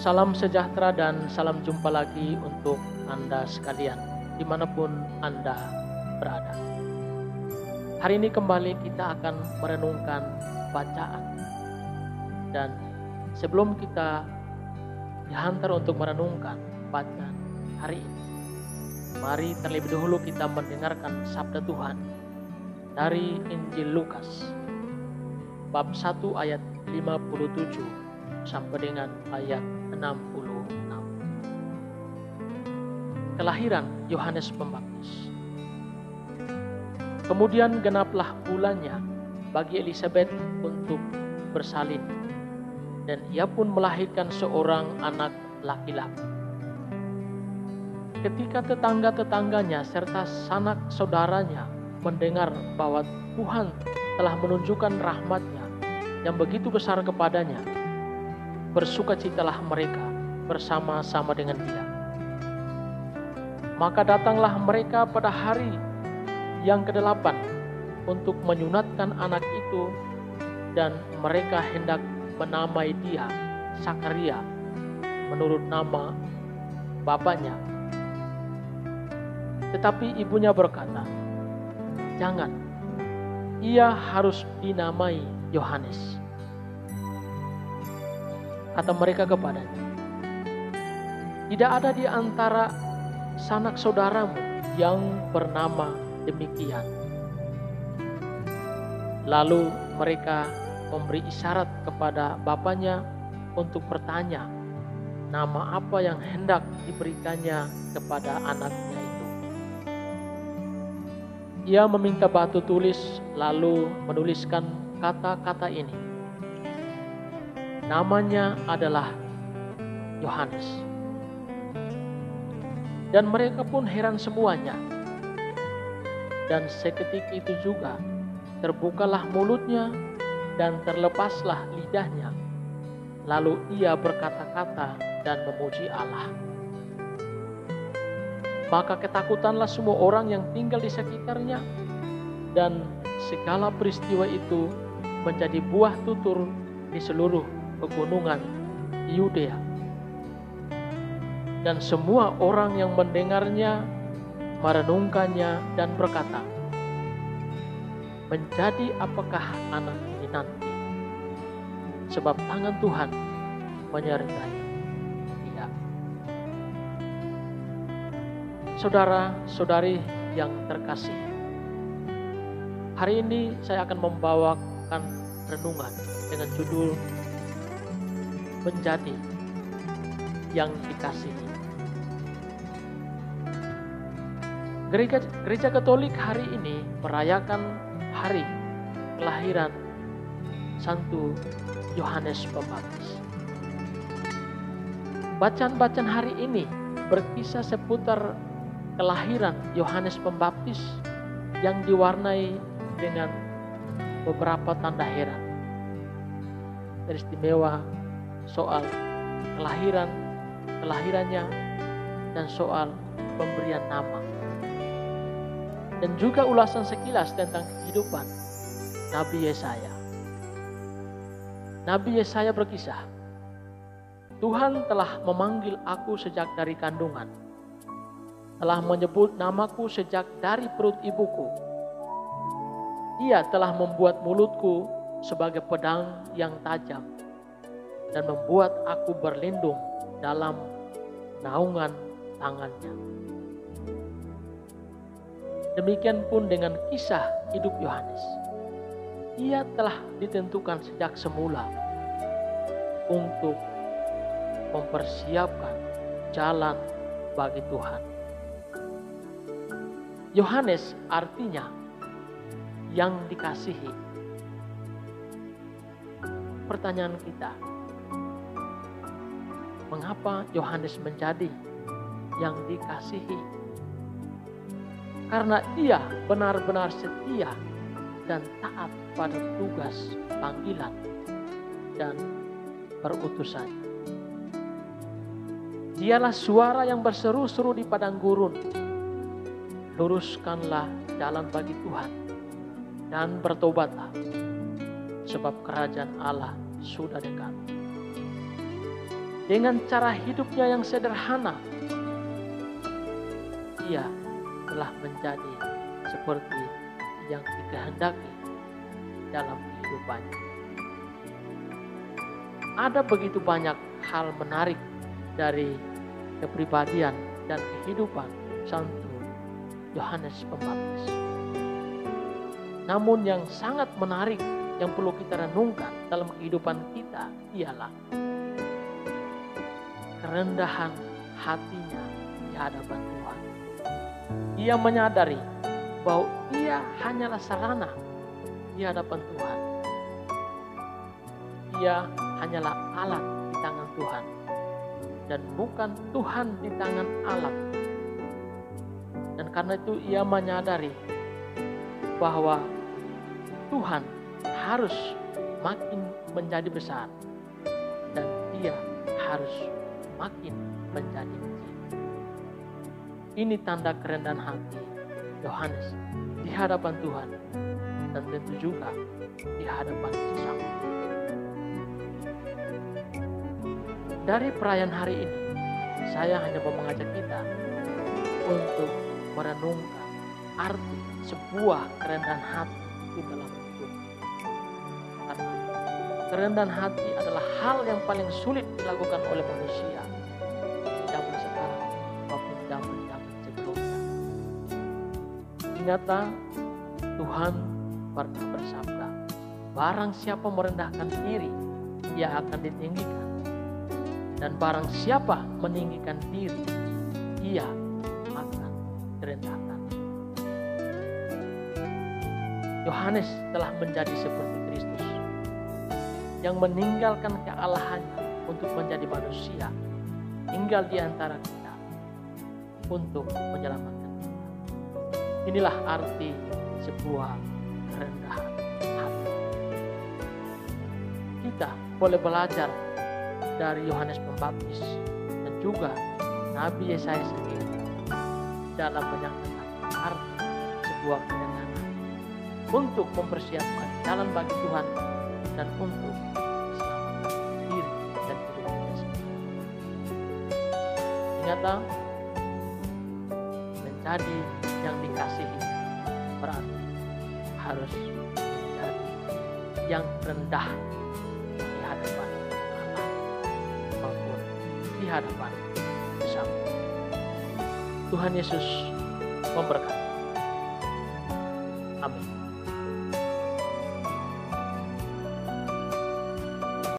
Salam sejahtera dan salam jumpa lagi untuk Anda sekalian, dimanapun Anda berada. Hari ini kembali kita akan merenungkan bacaan. Dan sebelum kita dihantar untuk merenungkan bacaan hari ini, mari terlebih dahulu kita mendengarkan sabda Tuhan dari Injil Lukas, bab 1 ayat 57 sampai dengan ayat 66. Kelahiran Yohanes Pembaptis. Kemudian genaplah bulannya bagi Elisabet untuk bersalin, dan ia pun melahirkan seorang anak laki-laki. Ketika tetangga-tetangganya serta sanak saudaranya mendengar bahwa Tuhan telah menunjukkan rahmat-Nya yang begitu besar kepadanya, bersukacitalah mereka bersama-sama dengan dia. Maka datanglah mereka pada hari yang ke-8 untuk menyunatkan anak itu, dan mereka hendak menamai dia Sakaria menurut nama bapaknya. Tetapi ibunya berkata, "Jangan, ia harus dinamai Yohanes." Kata mereka kepadanya, "Tidak ada di antara sanak saudaramu yang bernama demikian." Lalu mereka memberi isyarat kepada bapaknya untuk bertanya nama apa yang hendak diberikannya kepada anaknya itu. Ia meminta batu tulis lalu menuliskan kata-kata ini, "Namanya adalah Yohanes." Dan mereka pun heran semuanya. Dan seketika itu juga terbukalah mulutnya dan terlepaslah lidahnya. Lalu ia berkata-kata dan memuji Allah. Maka ketakutanlah semua orang yang tinggal di sekitarnya, dan segala peristiwa itu menjadi buah tutur di seluruh pegunungan Yudea. Dan semua orang yang mendengarnya merenungkannya dan berkata, "Menjadi apakah anak ini nanti? Sebab tangan Tuhan menyertai dia." Saudara-saudari yang terkasih, hari ini saya akan membawakan renungan dengan judul "Menjadi yang dikasihi". Gereja Katolik hari ini merayakan hari kelahiran Santo Yohanes Pembaptis. Bacaan-bacaan hari ini berkisah seputar kelahiran Yohanes Pembaptis yang diwarnai dengan beberapa tanda heran. Teristimewa soal kelahirannya dan soal pemberian nama. Dan juga ulasan sekilas tentang kehidupan Nabi Yesaya. Nabi Yesaya berkisah, "Tuhan telah memanggil aku sejak dari kandungan, telah menyebut namaku sejak dari perut ibuku. Ia telah membuat mulutku sebagai pedang yang tajam, dan membuat aku berlindung dalam naungan tangannya." Demikian pun dengan kisah hidup Yohanes. Ia telah ditentukan sejak semula untuk mempersiapkan jalan bagi Tuhan. Yohanes artinya yang dikasihi. Pertanyaan kita, mengapa Yohanes menjadi yang dikasihi? Karena ia benar-benar setia dan taat pada tugas panggilan dan perutusan. Dialah suara yang berseru-seru di padang gurun, "Luruskanlah jalan bagi Tuhan dan bertobatlah, sebab kerajaan Allah sudah dekat." dengan cara hidupnya yang sederhana, ia telah menjadi seperti yang dikehendaki dalam kehidupannya. Ada begitu banyak hal menarik dari kepribadian dan kehidupan Santo Yohanes Pembaptis. Namun yang sangat menarik yang perlu kita renungkan dalam kehidupan kita ialah kerendahan hatinya di hadapan Tuhan. Ia menyadari bahwa ia hanyalah sarana di hadapan Tuhan. Ia hanyalah alat di tangan Tuhan dan bukan Tuhan di tangan alat. Dan karena itu ia menyadari bahwa Tuhan harus makin menjadi besar dan dia harus makin menjadi kecil. Ini tanda kerendahan hati Yohanes di hadapan Tuhan dan tentu juga di hadapan sesama. Dari perayaan hari ini, saya hanya mau mengajak kita untuk merenungkan arti sebuah kerendahan hati di dalam hidup. Karena kerendahan hati adalah hal yang paling sulit dilakukan oleh manusia zaman sekarang maupun zaman-zaman sebelumnya. Ingatlah, Tuhan pernah bersabda, barang siapa merendahkan diri, ia akan ditinggikan. Dan barang siapa meninggikan diri, ia akan direndahkan. Yohanes telah menjadi seperti Kristus yang meninggalkan kealahannya untuk menjadi manusia, tinggal di antara kita untuk menyelamatkan kita. Inilah arti sebuah kerendahan hati. Kita boleh belajar dari Yohanes Pembaptis dan juga Nabi Yesaya sendiri dalam menyatakan arti sebuah kerendahan hati untuk mempersiapkan jalan bagi Tuhan dan untuk keselamatan diri dan hidup kita sendiri. Ingatlah, menjadi yang dikasihi berarti harus menjadi yang rendah di hadapan Allah maupun di hadapan sesama. Tuhan Yesus memberkati. Amin.